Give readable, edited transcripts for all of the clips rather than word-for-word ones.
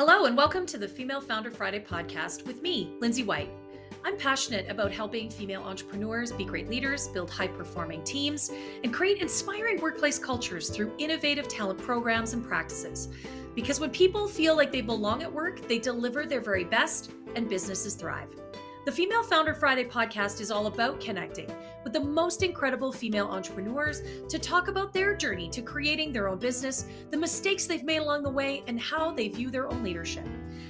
Hello and welcome to the Female Founder Friday podcast with me, 𝐍𝐢𝐜𝐤. I'm passionate about helping female entrepreneurs be great leaders, build high-performing teams, and create inspiring workplace cultures through innovative talent programs and practices. Because when people feel like they belong at work, they deliver their very best and businesses thrive. The Female Founder Friday podcast is all about connecting with the most incredible female entrepreneurs to talk about their journey to creating their own business, the mistakes they've made along the way, and how they view their own leadership.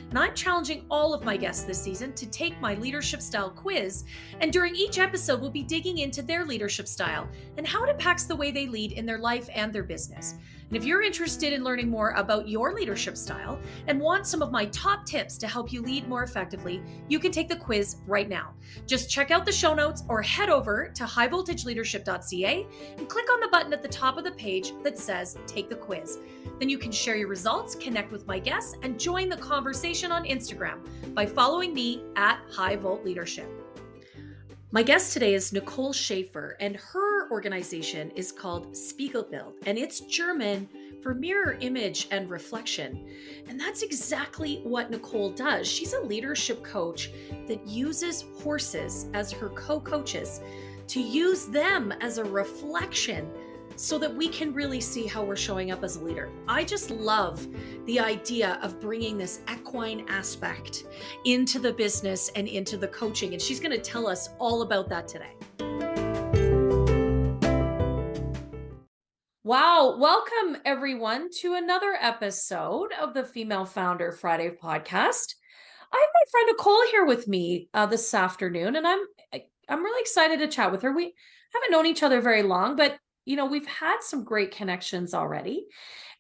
And I'm challenging all of my guests this season to take my leadership style quiz, and during each episode, we'll be digging into their leadership style and how it impacts the way they lead in their life and their business. And if you're interested in learning more about your leadership style and want some of my top tips to help you lead more effectively, you can take the quiz right now. Just check out the show notes or head over to 𝐭𝐻𝑉oltageleadership.ca and click on the button at the top of the page that says Take the Quiz. Then you can share your results, connect with my guests, and join the conversation on Instagram by following me at 𝐻𝐻VoltLeadership. My guest today is Nicole Schaefer, and her organization is called Spiegelbild, and it's German for mirror image and reflection. And that's exactly what Nicole does. She's a leadership coach that uses horses as her co-coaches to use them as a reflection so that we can really see how we're showing up as a leader. I just love the idea of bringing this equine aspect into the business and into the coaching. And she's going to tell us all about that today. Wow. Welcome everyone to another episode of the Female Founder Friday podcast. I have my friend Nicole here with me this afternoon, and I'm really excited to chat with her. We haven't known each other very long, but you know, we've had some great connections already.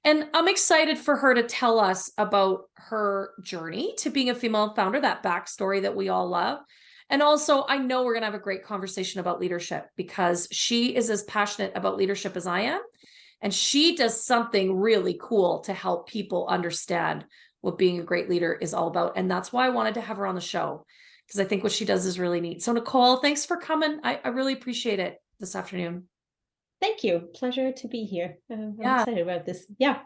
And I'm excited for her to tell us about her journey to being a female founder, that backstory that we all love. And also, I know we're going to have a great conversation about leadership because she is as passionate about leadership as I am. And she does something really cool to help people understand what being a great leader is all about. And that's why I wanted to have her on the show, because I think what she does is really neat. So Nicole, thanks for coming. I really appreciate it this afternoon. Thank you. Pleasure to be here. I'm excited about this. Yeah.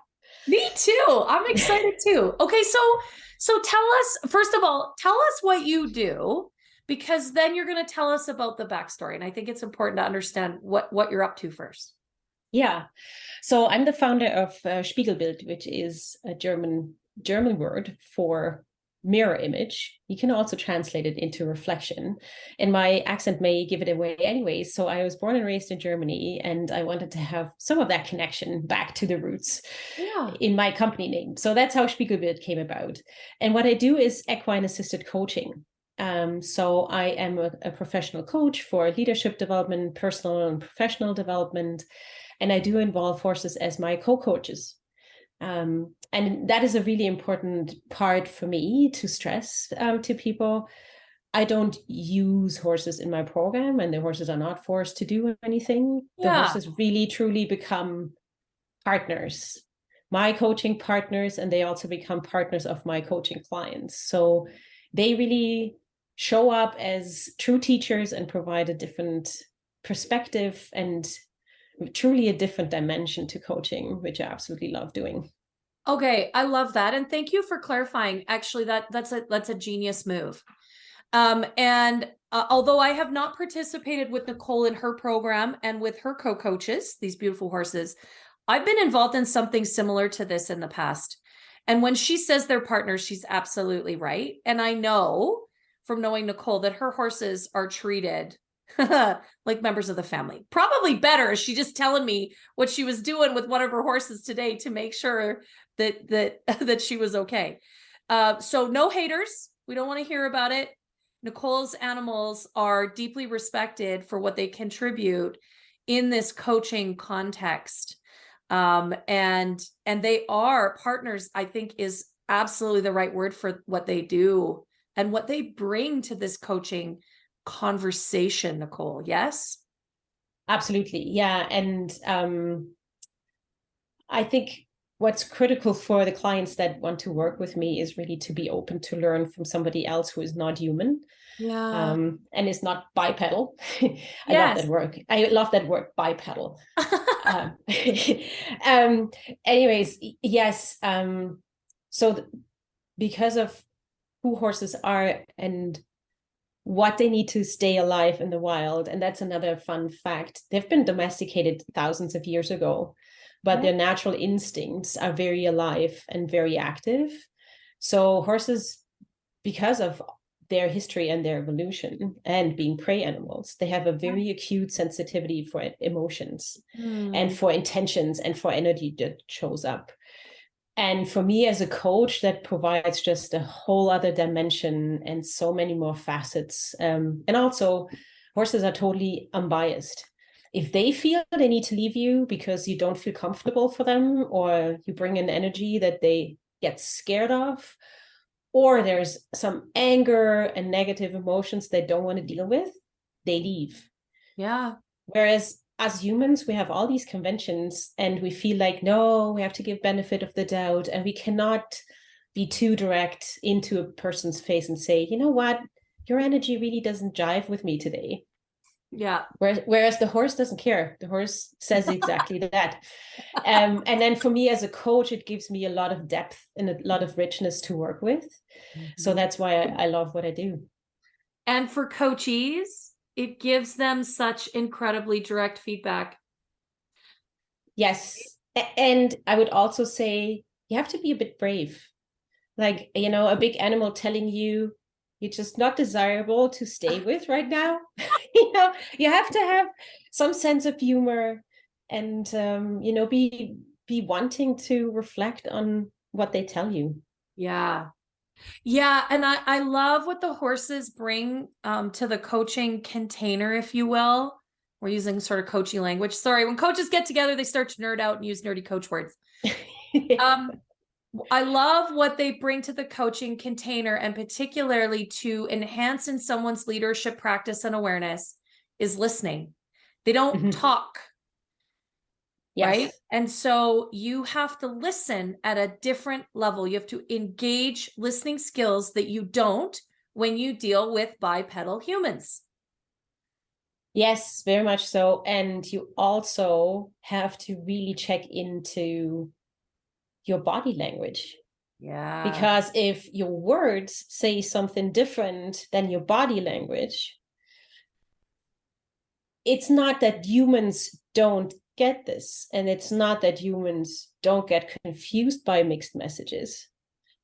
Me too. I'm excited too. Okay. So tell us, first of all, tell us what you do, because then you're going to tell us about the backstory. And I think it's important to understand what you're up to first. Yeah. So I'm the founder of Spiegelbild, which is a German word for mirror image. You can also translate it into reflection, and my accent may give it away anyway. So I was born and raised in Germany, and I wanted to have some of that connection back to the roots in my company name. So that's how Spiegelbild came about. And what I do is equine-assisted coaching. So I am a professional coach for leadership development, personal and professional development, and I do involve horses as my co-coaches. And that is a really important part for me to stress to people. I don't use horses in my program, and the horses are not forced to do anything. The horses really, truly become partners, my coaching partners, and they also become partners of my coaching clients. So they really show up as true teachers and provide a different perspective and truly a different dimension to coaching, which I absolutely love doing. Okay, I love that. And thank you for clarifying. Actually, that's a genius move. And although I have not participated with Nicole in her program and with her co-coaches, these beautiful horses, I've been involved in something similar to this in the past. And when she says they're partners, she's absolutely right. And I know from knowing Nicole that her horses are treated like members of the family. Probably better. Is she just telling me what she was doing with one of her horses today to make sure that she was okay. So no haters. We don't want to hear about it. Nicole's animals are deeply respected for what they contribute in this coaching context. And they are partners, I think, is absolutely the right word for what they do and what they bring to this coaching conversation, Nicole. Yes? Absolutely. Yeah. And I think what's critical for the clients that want to work with me is really to be open to learn from somebody else who is not human. And is not bipedal. I love that word. I love that word, bipedal. Anyways, yes. So because of who horses are and what they need to stay alive in the wild. And that's another fun fact. They've been domesticated thousands of years ago, but their natural instincts are very alive and very active. So horses, because of their history and their evolution and being prey animals, they have a very acute sensitivity for emotions and for intentions and for energy that shows up. And for me as a coach, that provides just a whole other dimension and so many more facets. And also, horses are totally unbiased. If they feel they need to leave you because you don't feel comfortable for them, or you bring in energy that they get scared of, or there's some anger and negative emotions they don't want to deal with, they leave. Yeah. Whereas as humans, we have all these conventions and we feel like, no, we have to give benefit of the doubt, and we cannot be too direct into a person's face and say, you know what, your energy really doesn't jive with me today. Yeah. Whereas the horse doesn't care. The horse says exactly that. And then for me as a coach, it gives me a lot of depth and a lot of richness to work with. So that's why I love what I do. And for coachees, it gives them such incredibly direct feedback. Yes. And I would also say you have to be a bit brave. Like, you know, a big animal telling you you're just not desirable to stay with right now. You know, you have to have some sense of humor and, you know, be wanting to reflect on what they tell you. Yeah. Yeah. And I love what the horses bring to the coaching container, if you will. We're using sort of coachy language. Sorry, when coaches get together, they start to nerd out and use nerdy coach words. I love what they bring to the coaching container, and particularly to enhance in someone's leadership practice and awareness is listening. They don't talk. Yes. Right. And so you have to listen at a different level. You have to engage listening skills that you don't when you deal with bipedal humans. Yes, very much so. And you also have to really check into your body language. Yeah. Because if your words say something different than your body language, it's not that humans don't get this, and it's not that humans don't get confused by mixed messages,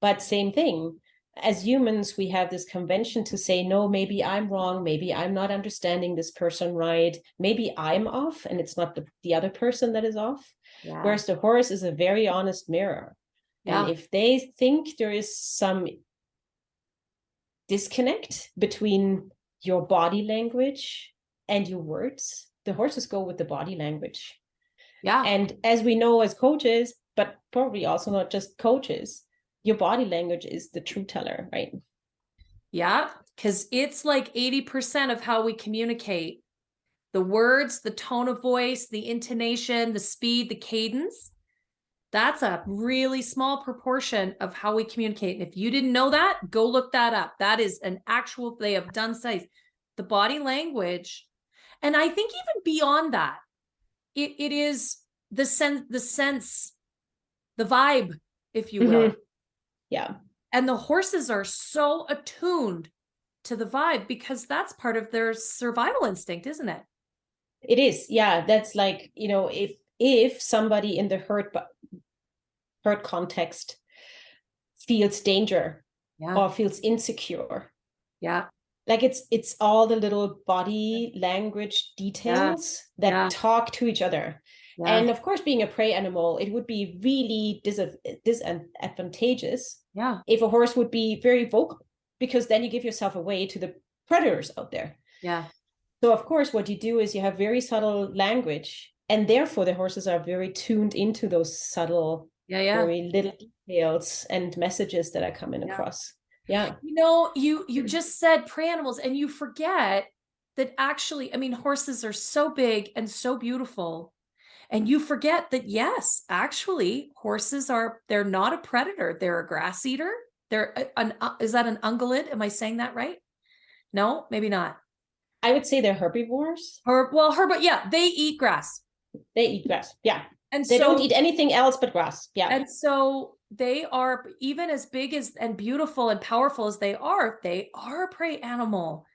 but same thing. As humans, we have this convention to say, no, maybe I'm wrong, maybe I'm not understanding this person right, maybe I'm off and it's not the other person that is off. Yeah. Whereas the horse is a very honest mirror. Yeah. And if they think there is some disconnect between your body language and your words, the horses go with the body language. Yeah. And as we know as coaches, but probably also not just coaches, your body language is the true teller, right? Yeah, because it's like 80% of how we communicate. The words, the tone of voice, the intonation, the speed, the cadence. That's a really small proportion of how we communicate. And if you didn't know that, go look that up. That is an actual, they have done studies. The body language. And I think even beyond that, it is the sense, the vibe, if you will. Yeah. And the horses are so attuned to the vibe because that's part of their survival instinct, isn't it? It is. Yeah. That's like, you know, if somebody in the herd context feels danger or feels insecure. Yeah. Like it's all the little body language details that talk to each other. Yeah. And of course, being a prey animal, it would be really disadvantageous if a horse would be very vocal, because then you give yourself away to the predators out there. Yeah. So of course, what you do is you have very subtle language, and therefore the horses are very tuned into those subtle, very little details and messages that are coming across. Yeah. You know, you just said prey animals, and you forget that actually, I mean, horses are so big and so beautiful. And you forget that, yes, actually, horses they're not a predator. They're a grass eater. Is that an ungulate? Am I saying that right? No, maybe not. I would say they're herbivores. Yeah, they eat grass. They eat grass. Yeah. And they don't eat anything else but grass. Yeah. And so they are, even as big as and beautiful and powerful as they are a prey animal.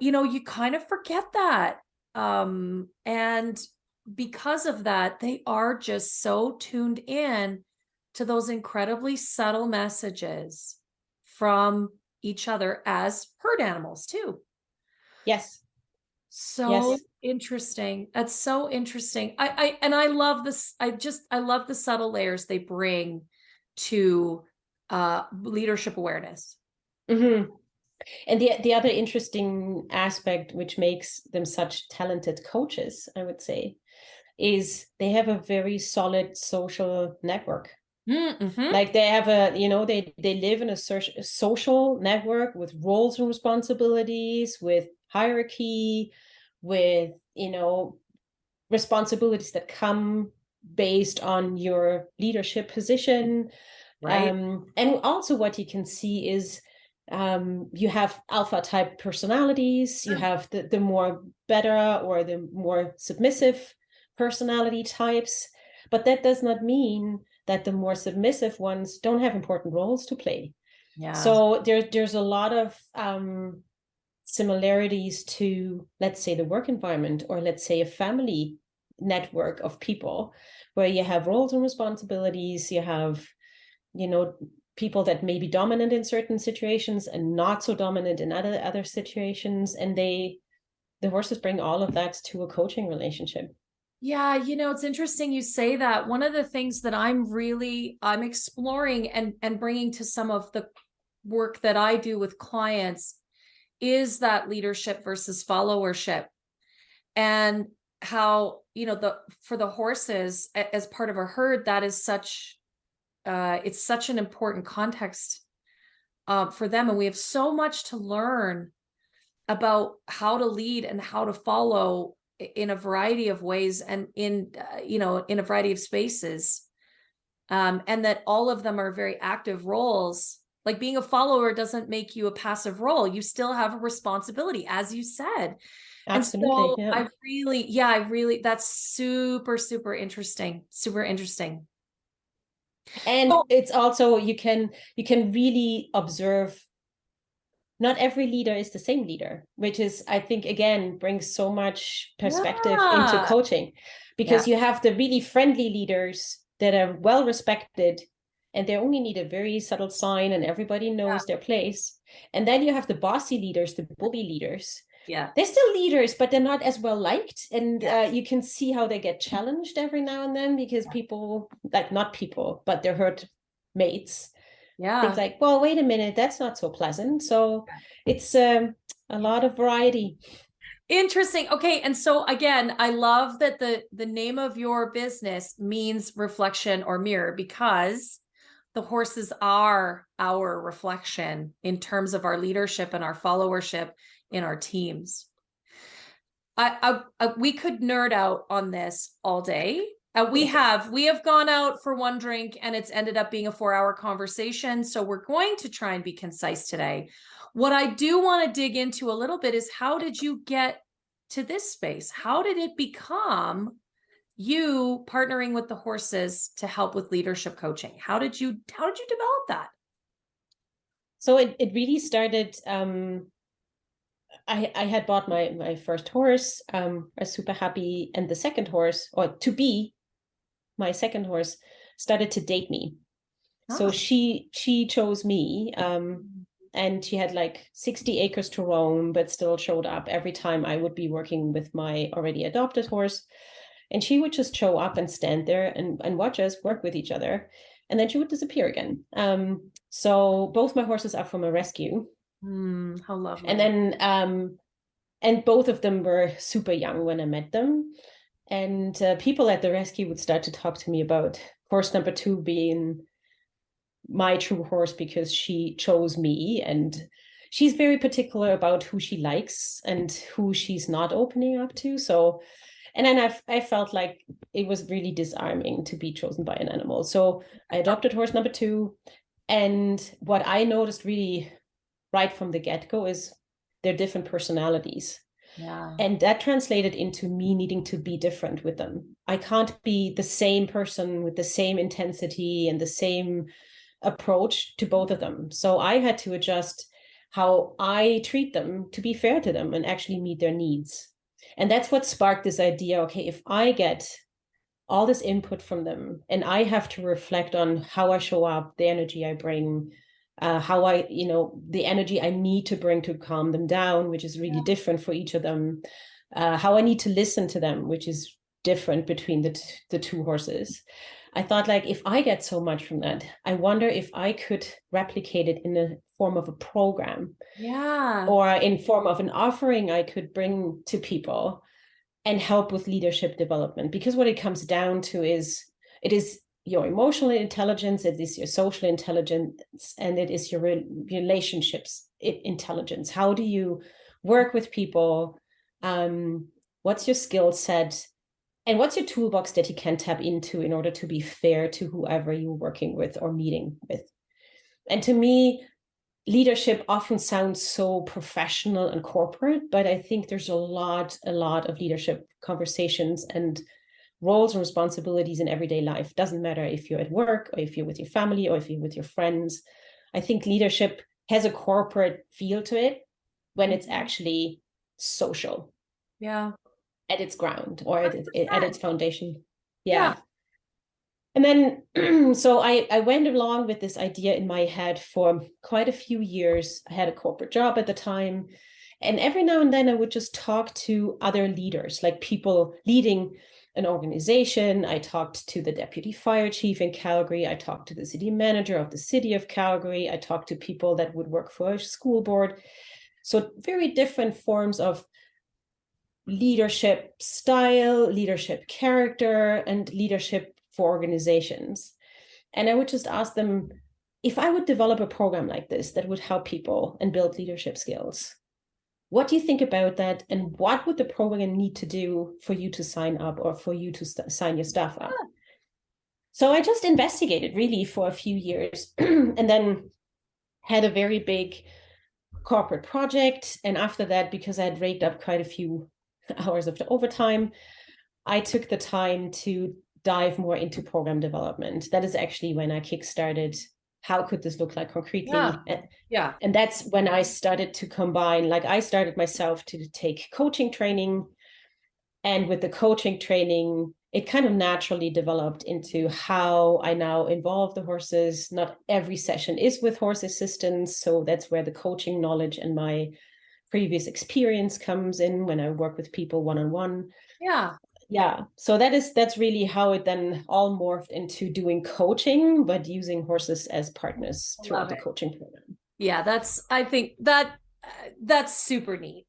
You kind of forget that. And because of that, they are just so tuned in to those incredibly subtle messages from each other as herd animals too. Yes. So interesting. That's so interesting. I love this. I love the subtle layers they bring to leadership awareness. Mm-hmm. And the other interesting aspect, which makes them such talented coaches, I would say, is they have a very solid social network. Mm-hmm. Like they have they live in a social network with roles and responsibilities, with hierarchy, with, responsibilities that come based on your leadership position. Right. And also what you can see is you have alpha type personalities, you have the more beta or the more submissive personality types, but that does not mean that the more submissive ones don't have important roles to play. Yeah. So there's a lot of similarities to, let's say, the work environment, or let's say a family network of people, where you have roles and responsibilities, you have, people that may be dominant in certain situations and not so dominant in other situations, and the horses bring all of that to a coaching relationship. Yeah, it's interesting you say that. One of the things that I'm exploring and bringing to some of the work that I do with clients is that leadership versus followership, and how, for the horses as part of a herd, that is it's such an important context for them. And we have so much to learn about how to lead and how to follow in a variety of ways, and in a variety of spaces. And that all of them are very active roles. Like, being a follower doesn't make you a passive role. You still have a responsibility, as you said. Absolutely. And so I really, that's super, super interesting. Super interesting. And it's also, you can really observe, not every leader is the same leader, which is, I think, again, brings so much perspective into coaching, because you have the really friendly leaders that are well respected, and they only need a very subtle sign and everybody knows their place. And then you have the bossy leaders, the bully leaders. Yeah. They're still leaders, but they're not as well liked. And you can see how they get challenged every now and then, because people, like, not people, but their herd mates, things like, well, wait a minute, that's not so pleasant. So it's a lot of variety. Interesting. Okay. And so again, I love that the name of your business means reflection or mirror, because the horses are our reflection in terms of our leadership and our followership in our teams. We could nerd out on this all day. We have gone out for one drink and it's ended up being a 4-hour conversation. So we're going to try and be concise today. What I do want to dig into a little bit is, how did you get to this space? How did it become you partnering with the horses to help with leadership coaching? How did you develop that? So it really started, I had bought my first horse. I was super happy. And the second horse, or to be my second horse, started to date me. So she chose me, and she had like 60 acres to roam, but still showed up every time I would be working with my already adopted horse. And she would just show up and stand there and watch us work with each other. And then she would disappear again. So both my horses are from a rescue. How lovely. And then, and both of them were super young when I met them. And people at the rescue would start to talk to me about horse number 2 being my true horse, because she chose me, and she's very particular about who she likes and who she's not opening up to. So, and then I felt like it was really disarming to be chosen by an animal. So I adopted horse number 2. And what I noticed really right from the get-go is their different personalities. Yeah. And that translated into me needing to be different with them. I can't be the same person with the same intensity and the same approach to both of them. So I had to adjust how I treat them to be fair to them and actually meet their needs. And that's what sparked this idea, okay, if I get all this input from them and I have to reflect on how I show up, the energy I bring, how I, the energy I need to bring to calm them down, which is really different for each of them, how I need to listen to them, which is different between the two horses. I thought, like, if I get so much from that, I wonder if I could replicate it in the form of a program, or in form of an offering I could bring to people and help with leadership development. Because what it comes down to is, it is your emotional intelligence, it is your social intelligence, and it is your relationships intelligence. How do you work with people? What's your skill set? And what's your toolbox that you can tap into in order to be fair to whoever you're working with or meeting with? And to me, leadership often sounds so professional and corporate, but I think there's a lot of leadership conversations and roles and responsibilities in everyday life. Doesn't matter if you're at work or if you're with your family or if you're with your friends. I think leadership has a corporate feel to it when it's actually social. Yeah. At its ground, or at its foundation. Yeah. And then, so I went along with this idea in my head for quite a few years. I had a corporate job at the time. And every now and then I would just talk to other leaders, like people leading an organization. I talked to the deputy fire chief in Calgary. I talked to the city manager of the city of Calgary. I talked to people that would work for a school board. So very different forms of leadership style, leadership character, and leadership for organizations. And I would just ask them, if I would develop a program like this that would help people and build leadership skills, what do you think about that? And what would the program need to do for you to sign up, or for you to sign your staff up? So I just investigated really for a few years and then had a very big corporate project. And after that, because I had raked up quite a few hours of the overtime, I took the time to dive more into program development. That is actually when I kickstarted how could this look like concretely. And that's when I started to combine, like, I started myself to take coaching training, and with the coaching training it kind of naturally developed into how I now involve the horses. Not every session is with horse assistance, so that's where the coaching knowledge and my previous experience comes in when I work with people one-on-one. So that's really how it then all morphed into doing coaching, but using horses as partners throughout the coaching program. I think that's super neat.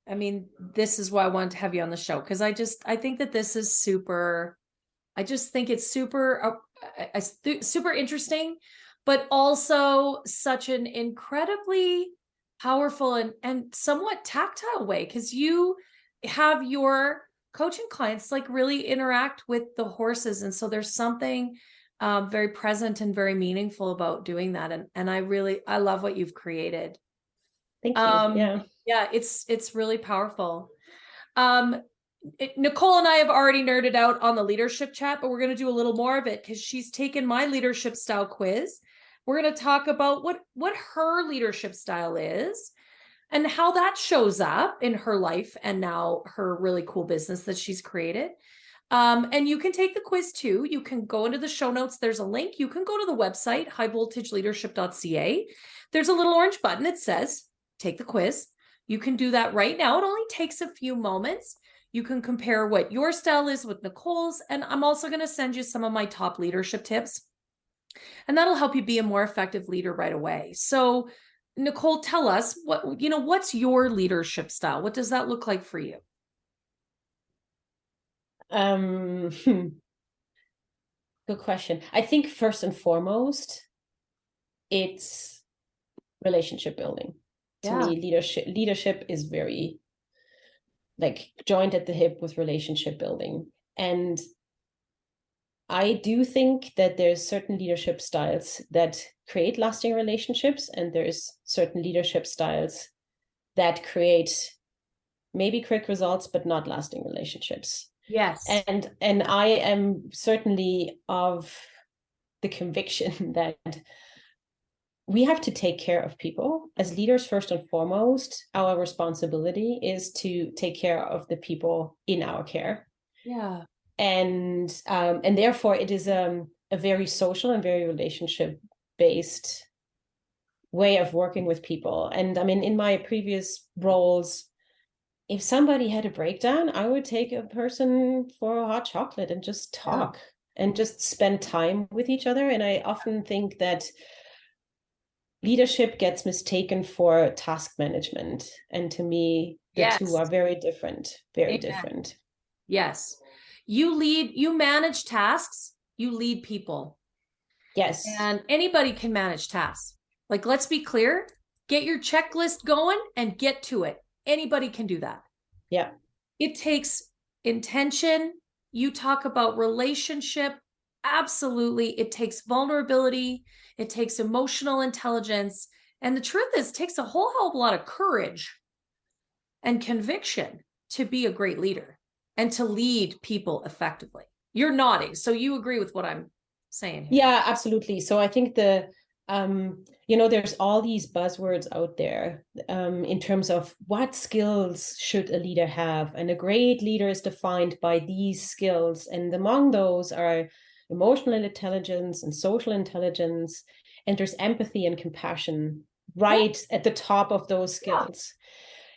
I mean, this is why I wanted to have you on the show, because I think that this is super. I just think it's super super interesting, but also such an incredibly powerful and somewhat tactile way, because you have your coaching clients like really interact with the horses, and so there's something very present and very meaningful about doing that, and I love what you've created. Thank you. It's really powerful. Nicole and I have already nerded out on the leadership chat, but we're going to do a little more of it because she's taken my leadership style quiz. We're going to talk about what her leadership style is and how that shows up in her life and now her really cool business that she's created. And you can take the quiz too. You can go into the show notes. There's a link. You can go to the website, highvoltageleadership.ca. There's a little orange button that says, take the quiz. You can do that right now. It only takes a few moments. You can compare what your style is with Nicole's. And I'm also going to send you some of my top leadership tips. And that'll help you be a more effective leader right away. So, Nicole, tell us what's your leadership style? What does that look like for you? Good question. I think first and foremost, it's relationship building. To me, leadership is very like joined at the hip with relationship building. And I do think that there's certain leadership styles that create lasting relationships, and there's certain leadership styles that create maybe quick results, but not lasting relationships. Yes. And I am certainly of the conviction that we have to take care of people as leaders. First and foremost, our responsibility is to take care of the people in our care. Yeah. And therefore it is a very social and very relationship based way of working with people. And I mean, in my previous roles, if somebody had a breakdown, I would take a person for a hot chocolate and just talk and just spend time with each other. And I often think that leadership gets mistaken for task management. And to me, the two are very different, very different. Yes. You manage tasks, you lead people. Yes. And anybody can manage tasks. Like, let's be clear, get your checklist going and get to it. Anybody can do that. Yeah. It takes intention. You talk about relationship. Absolutely. It takes vulnerability. It takes emotional intelligence. And the truth is, it takes a whole hell of a lot of courage and conviction to be a great leader and to lead people effectively. You're nodding, so you agree with what I'm saying here. Yeah, absolutely. So I think there's all these buzzwords out there in terms of what skills should a leader have. And a great leader is defined by these skills. And among those are emotional intelligence and social intelligence. And there's empathy and compassion right at the top of those skills.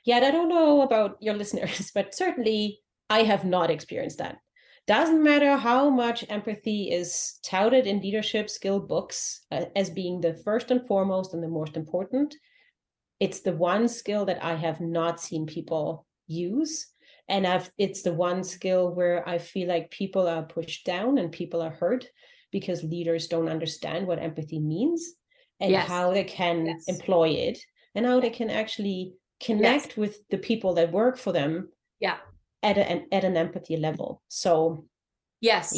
Yet I don't know about your listeners, but certainly I have not experienced that. Doesn't matter how much empathy is touted in leadership skill books as being the first and foremost and the most important. It's the one skill that I have not seen people use. And it's the one skill where I feel like people are pushed down and people are hurt because leaders don't understand what empathy means and how they can employ it and how they can actually connect with the people that work for them. Yeah. At an empathy level. So yes.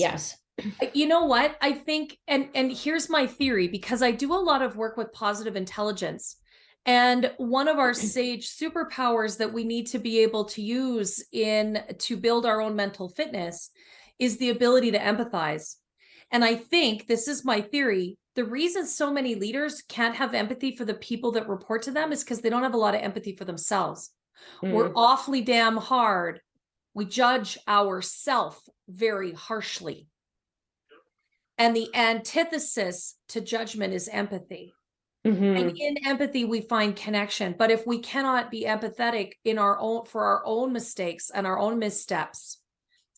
You know what? I think, and here's my theory, because I do a lot of work with positive intelligence. And one of our SAGE superpowers that we need to be able to use to build our own mental fitness is the ability to empathize. And I think, this is my theory, the reason so many leaders can't have empathy for the people that report to them is because they don't have a lot of empathy for themselves. We're awfully damn hard. We judge ourselves very harshly. And the antithesis to judgment is empathy. And in empathy, we find connection. But if we cannot be empathetic for our own mistakes and our own missteps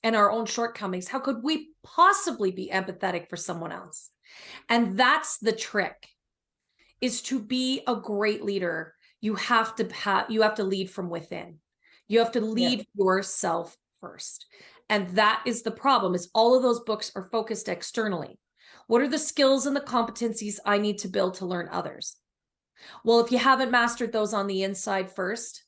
and our own shortcomings, how could we possibly be empathetic for someone else? And that's the trick, is to be a great leader. You have to lead from within. You have to lead yourself first. And that is the problem, is all of those books are focused externally. What are the skills and the competencies I need to build to learn others? Well, if you haven't mastered those on the inside first,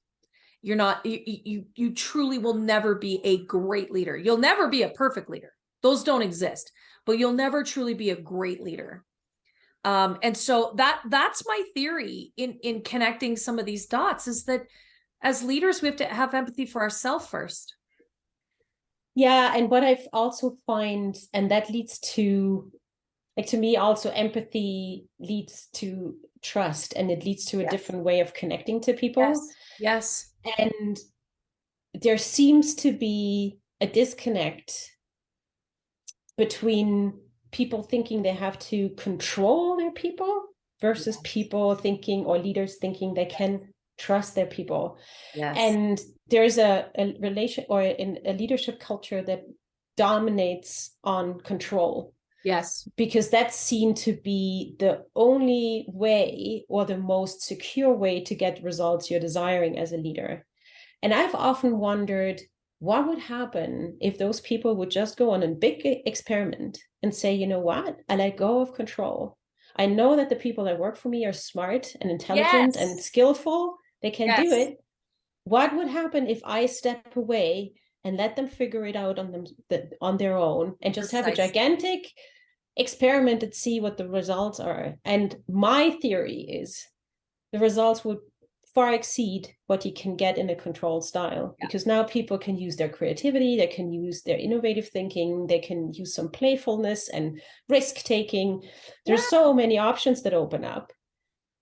you truly will never be a great leader. You'll never be a perfect leader. Those don't exist, but you'll never truly be a great leader. And so that's my theory in connecting some of these dots, is that as leaders, we have to have empathy for ourselves first. Yeah. And what I've also find, and that leads to, like, to me also, empathy leads to trust, and it leads to a different way of connecting to people. Yes. And there seems to be a disconnect between people thinking they have to control their people versus people thinking, or leaders thinking, they can trust their people. And there's a relation or a leadership culture that dominates on control. Because that's seen to be the only way, or the most secure way, to get results you're desiring as a leader. And I've often wondered, what would happen if those people would just go on a big experiment and say, you know what, I let go of control. I know that the people that work for me are smart and intelligent and skillful. They can do it. What would happen if I step away and let them figure it out on their own, and just have a gigantic experiment and see what the results are? And my theory is the results would far exceed what you can get in a controlled style, because now people can use their creativity, they can use their innovative thinking, they can use some playfulness and risk taking. There's so many options that open up,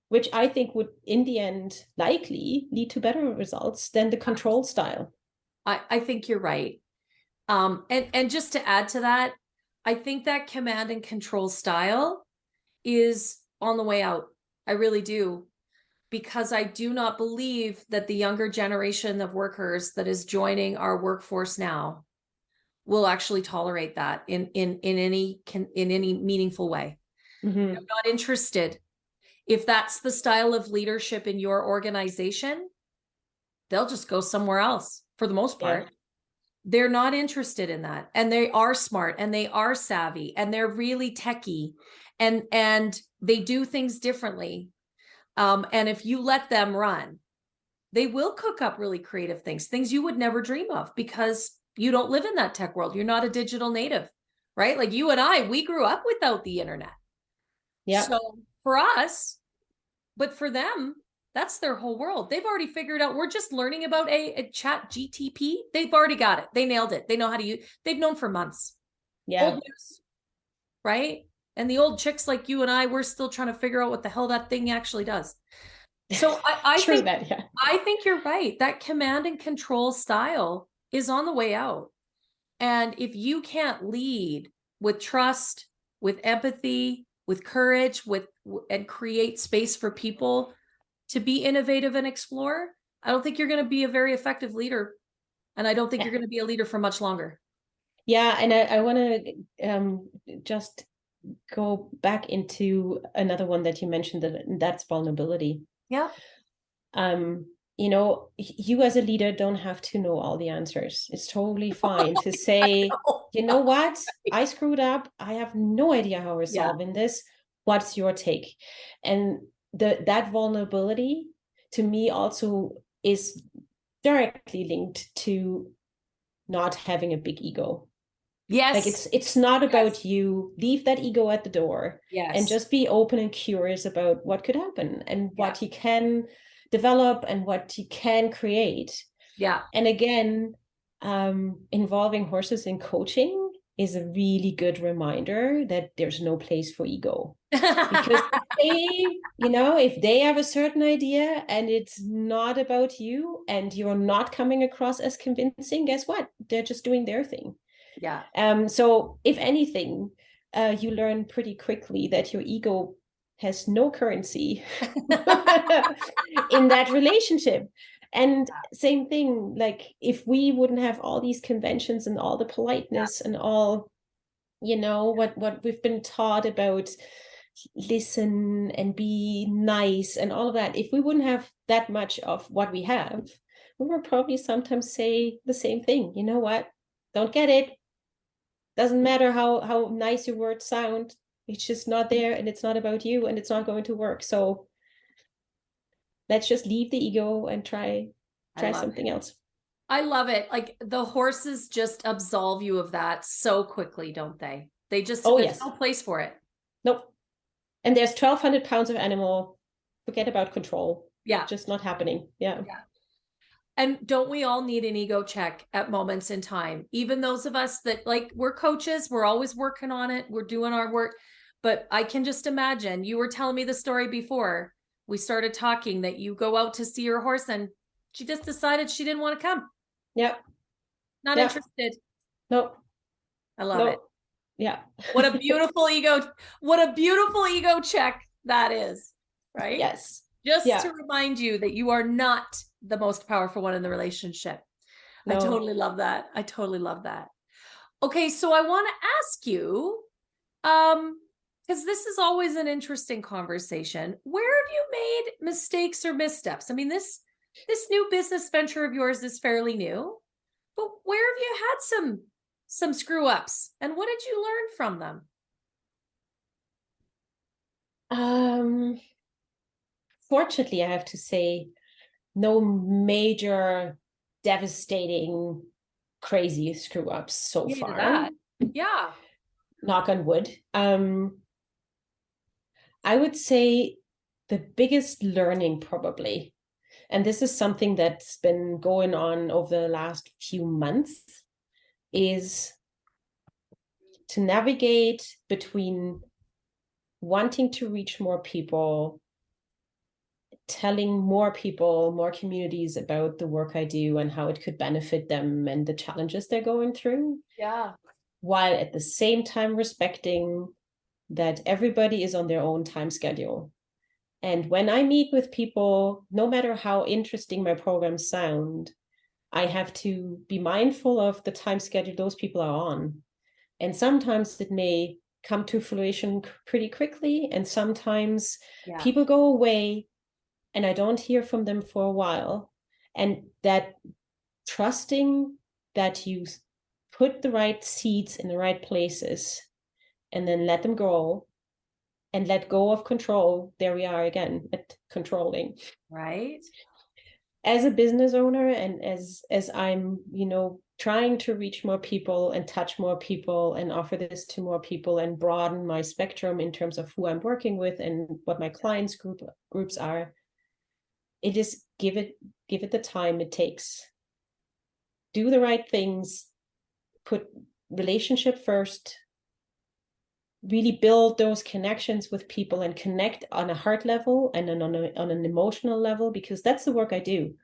which I think would in the end likely lead to better results than the controlled style. I think you're right. And just to add to that, I think that command and control style is on the way out. I really do. Because I do not believe that the younger generation of workers that is joining our workforce now will actually tolerate that in any meaningful way. Mm-hmm. I'm not interested. If that's the style of leadership in your organization, they'll just go somewhere else for the most part. They're not interested in that. And they are smart and they are savvy and they're really techie and they do things differently. And if you let them run, they will cook up really creative things you would never dream of because you don't live in that tech world. You're not a digital native, right? Like you and I, we grew up without the internet. Yeah. So for us, but for them, that's their whole world. They've already figured out, we're just learning about a chat GTP. They've already got it. They nailed it. They know how to use, they've known for months. Yeah. Old news, right? And the old chicks like you and I, we're still trying to figure out what the hell that thing actually does. So I think you're right. That command and control style is on the way out. And if you can't lead with trust, with empathy, with courage, and create space for people to be innovative and explore, I don't think you're going to be a very effective leader. And I don't think you're going to be a leader for much longer. Yeah. And I want to just go back into another one that you mentioned, that's vulnerability. Yeah. You know, you as a leader don't have to know all the answers. It's totally fine to say, you know what, I screwed up. I have no idea how we're solving this. What's your take? And that vulnerability to me also is directly linked to not having a big ego. Yes. Like it's not about you. Leave that ego at the door. Yes. And just be open and curious about what could happen and what you can develop and what you can create. Yeah. And again, involving horses in coaching is a really good reminder that there's no place for ego. Because if they have a certain idea and it's not about you and you're not coming across as convincing, guess what? They're just doing their thing. Yeah. So if anything, you learn pretty quickly that your ego has no currency in that relationship. And same thing, like if we wouldn't have all these conventions and all the politeness and all, what we've been taught about listen and be nice and all of that, if we wouldn't have that much of what we have, we would probably sometimes say the same thing. You know what? Don't get it. Doesn't matter how nice your words sound. It's just not there and it's not about you and it's not going to work. So let's just leave the ego and try something else. I love it. Like the horses just absolve you of that so quickly, don't they? They just, there's no place for it. Nope. And there's 1,200 pounds of animal. Forget about control. Yeah. Just not happening. Yeah. And don't we all need an ego check at moments in time? Even those of us that we're coaches, we're always working on it. We're doing our work. But I can just imagine, you were telling me the story before we started talking that you go out to see your horse and she just decided she didn't want to come. Yep. Not interested. Nope. I love it. Yeah. What a beautiful ego check that is, right? Yes. Just to remind you that you are not the most powerful one in the relationship. No. I totally love that. Okay, so I want to ask you, because this is always an interesting conversation. Where have you made mistakes or missteps? I mean, this new business venture of yours is fairly new, but where have you had some screw ups, and what did you learn from them? Fortunately, I have to say, no major devastating crazy screw ups so far. Yeah. Knock on wood. I would say the biggest learning probably, and this is something that's been going on over the last few months, is to navigate between wanting to reach more people, telling more people, more communities about the work I do and how it could benefit them and the challenges they're going through. Yeah. While at the same time respecting that everybody is on their own time schedule. And when I meet with people, no matter how interesting my programs sound, I have to be mindful of the time schedule those people are on. And sometimes it may come to fruition pretty quickly. And sometimes people go away and I don't hear from them for a while. And that trusting that you put the right seeds in the right places and then let them grow and let go of control. There we are again at controlling. Right. As a business owner and as I'm, trying to reach more people and touch more people and offer this to more people and broaden my spectrum in terms of who I'm working with and what my clients groups are, it is give it the time it takes. Do the right things, put relationship first, really build those connections with people and connect on a heart level and on an emotional level, because that's the work I do.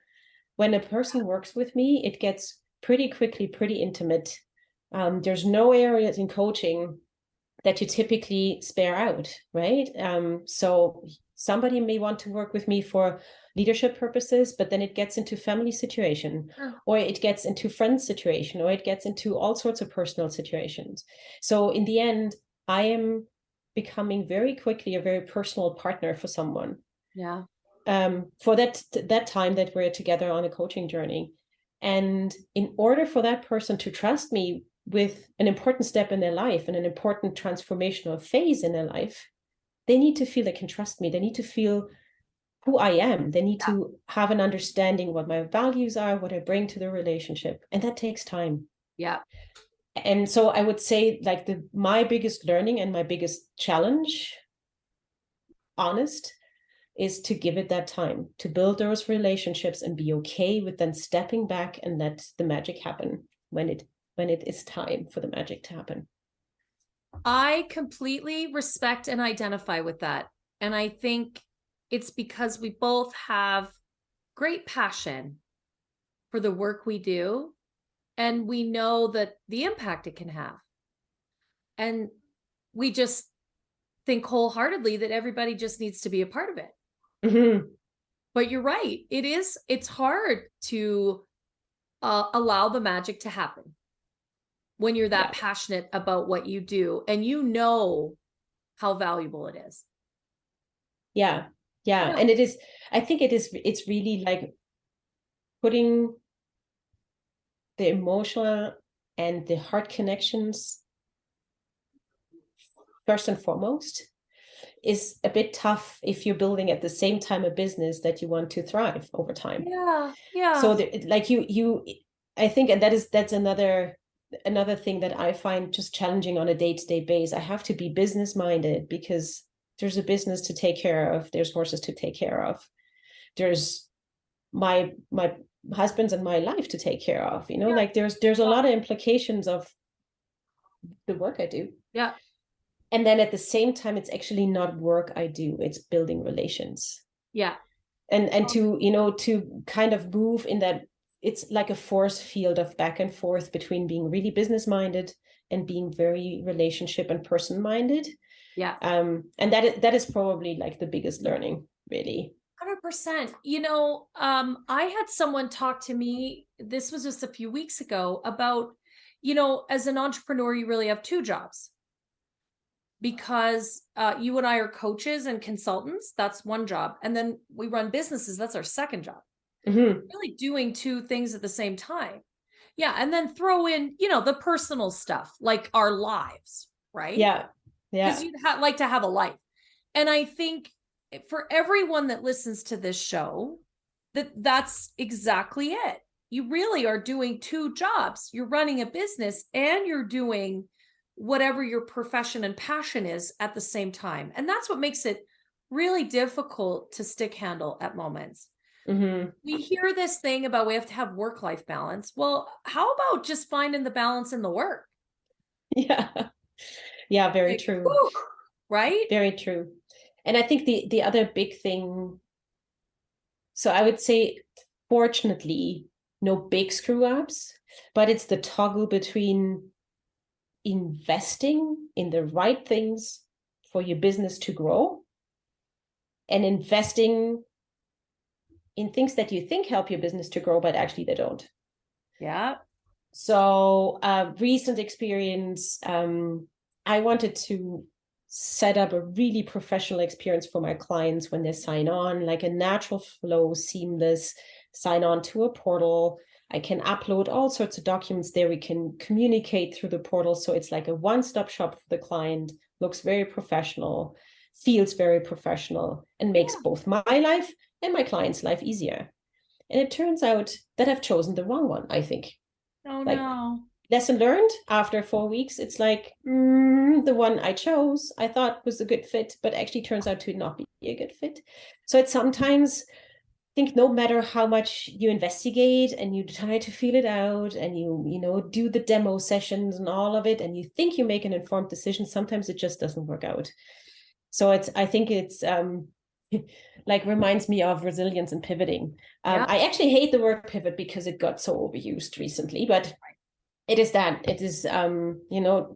When a person works with me, it gets pretty quickly, pretty intimate. There's no areas in coaching that you typically spare out, right? So somebody may want to work with me for leadership purposes, but then it gets into family situation, or it gets into friend situation, or it gets into all sorts of personal situations. So in the end, I am becoming very quickly a very personal partner for someone. Yeah. For that time that we're together on a coaching journey. And in order for that person to trust me with an important step in their life and an important transformational phase in their life, they need to feel they can trust me. They need to feel who I am. They need to have an understanding what my values are, what I bring to the relationship. And that takes time. Yeah. And so I would say like my biggest learning and my biggest challenge, honest, is to give it that time to build those relationships and be okay with then stepping back and let the magic happen when it is time for the magic to happen. I completely respect and identify with that. And I think it's because we both have great passion for the work we do, and we know that the impact it can have. And we just think wholeheartedly that everybody just needs to be a part of it. Mm-hmm. But you're right. It's hard to allow the magic to happen when you're that passionate about what you do and you know how valuable it is. Yeah. And I think it's really like putting the emotional and the heart connections first and foremost is a bit tough if you're building at the same time a business that you want to thrive over time. Yeah. So like you I think, and that's another thing that I find just challenging on a day-to-day basis. I have to be business minded because there's a business to take care of, there's horses to take care of, there's my husband's and my life to take care of, like there's a lot of implications of the work I do. Yeah. And then at the same time, it's actually not work I do, it's building relations. Yeah. And to, to kind of move in that, it's like a force field of back and forth between being really business minded and being very relationship and person minded. Yeah. And that is probably like the biggest learning, really. 100%. I had someone talk to me, this was just a few weeks ago, about, as an entrepreneur, you really have two jobs. Because you and I are coaches and consultants, that's one job. And then we run businesses, that's our second job. Mm-hmm. Really doing two things at the same time. Yeah. And then throw in, the personal stuff, like our lives, right? Yeah. Because you'd like to have a life. And I think for everyone that listens to this show, that's exactly it. You really are doing two jobs. You're running a business and you're doing whatever your profession and passion is at the same time. And that's what makes it really difficult to stick handle at moments. Mhm. We hear this thing about we have to have work-life balance. Well, how about just finding the balance in the work? Yeah. Yeah, very Like, true. whew, right? Very true. And I think the other big thing, so I would say, fortunately, no big screw ups, but it's the toggle between investing in the right things for your business to grow and investing in things that you think help your business to grow, but actually they don't. Yeah. So recent experience, I wanted to set up a really professional experience for my clients when they sign on, like a natural flow, seamless sign on to a portal. I can upload all sorts of documents there. We can communicate through the portal. So it's like a one-stop shop for the client, looks very professional, feels very professional, and makes both my life and my client's life easier. And it turns out that I've chosen the wrong one, I think. Oh, Like, no. lesson learned after 4 weeks, it's like, the one I chose, I thought was a good fit, but actually turns out to not be a good fit. So it's sometimes, I think, no matter how much you investigate and you try to feel it out and you do the demo sessions and all of it, and you think you make an informed decision, sometimes it just doesn't work out. So I think it's like reminds me of resilience and pivoting. I actually hate the word pivot because it got so overused recently, but it is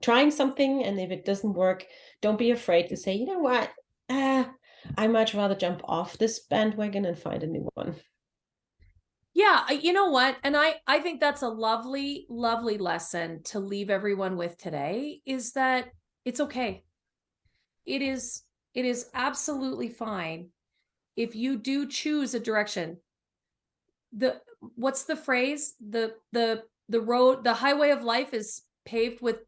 trying something, and if it doesn't work, don't be afraid to say, you know what, I much rather jump off this bandwagon and find a new one. Yeah, you know what? And I think that's a lovely, lovely lesson to leave everyone with today, is that it's okay. It is absolutely fine if you do choose a direction. What's the phrase? The road, the highway of life is paved with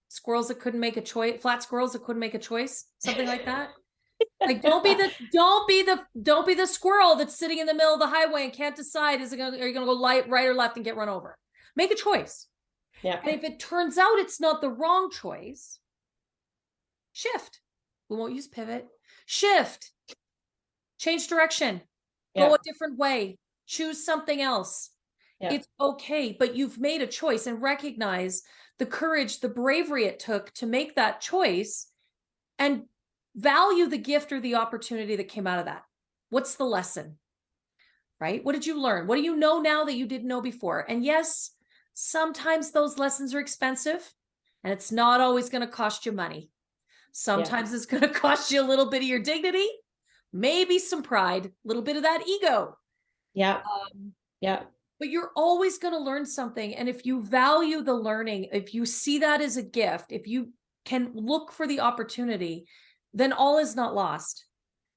squirrels that couldn't make a choice, flat squirrels that couldn't make a choice, something like that. Like, don't be the squirrel that's sitting in the middle of the highway and can't decide, are you gonna go right or left and get run over? Make a choice. Yeah. And if it turns out it's not the wrong choice, shift. We won't use pivot. Shift. Change direction. Go a different way. Choose something else. Yeah. It's okay, but you've made a choice, and recognize the courage, the bravery it took to make that choice, and value the gift or the opportunity that came out of that. What's the lesson, right? What did you learn? What do you know now that you didn't know before? And yes, sometimes those lessons are expensive, and it's not always going to cost you money. Sometimes it's going to cost you a little bit of your dignity, maybe some pride, a little bit of that ego. Yeah. But you're always going to learn something. And if you value the learning, if you see that as a gift, if you can look for the opportunity, then all is not lost.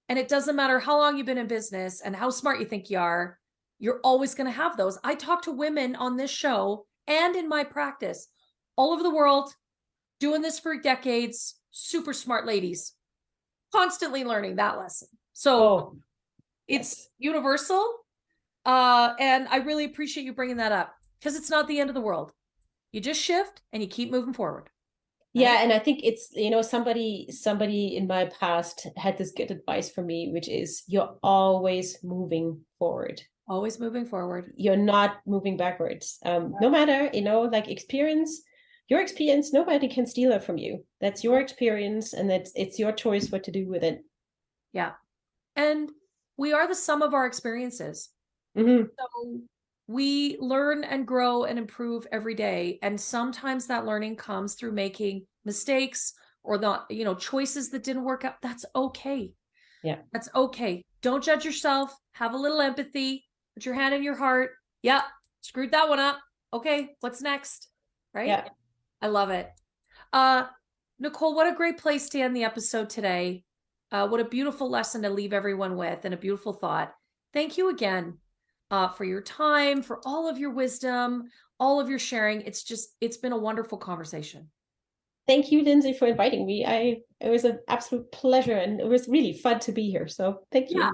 And it doesn't matter how long you've been in business and how smart you think you are, you're always going to have those. I talk to women on this show and in my practice all over the world, doing this for decades, super smart ladies, constantly learning that lesson. So it's universal. And I really appreciate you bringing that up, because it's not the end of the world. You just shift and you keep moving forward. Right? Yeah. And I think it's, somebody in my past had this good advice for me, which is you're always moving forward. Always moving forward. You're not moving backwards. No matter, like your experience, nobody can steal it from you. That's your experience, and it's your choice what to do with it. Yeah. And we are the sum of our experiences. Mm-hmm. So we learn and grow and improve every day. And sometimes that learning comes through making mistakes or not, choices that didn't work out. That's okay. Yeah. That's okay. Don't judge yourself. Have a little empathy. Put your hand in your heart. Yeah. Screwed that one up. Okay. What's next? Right? Yeah. I love it. Nicole, what a great place to end the episode today. What a beautiful lesson to leave everyone with, and a beautiful thought. Thank you again for your time, for all of your wisdom, all of your sharing. It's been a wonderful conversation. Thank you, Lindsay, for inviting me. It was an absolute pleasure, and it was really fun to be here. So thank you.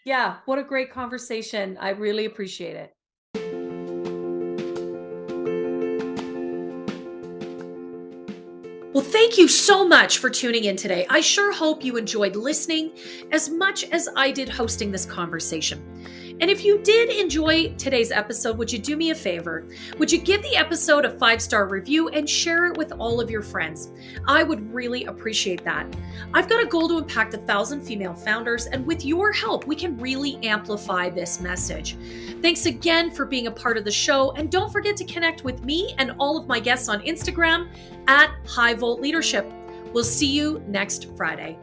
Yeah. What a great conversation. I really appreciate it. Well, thank you so much for tuning in today. I sure hope you enjoyed listening as much as I did hosting this conversation. And if you did enjoy today's episode, would you do me a favor? Would you give the episode a 5-star review and share it with all of your friends? I would really appreciate that. I've got a goal to impact 1,000 female founders, and with your help, we can really amplify this message. Thanks again for being a part of the show, and don't forget to connect with me and all of my guests on Instagram at High Volt Leadership. We'll see you next Friday.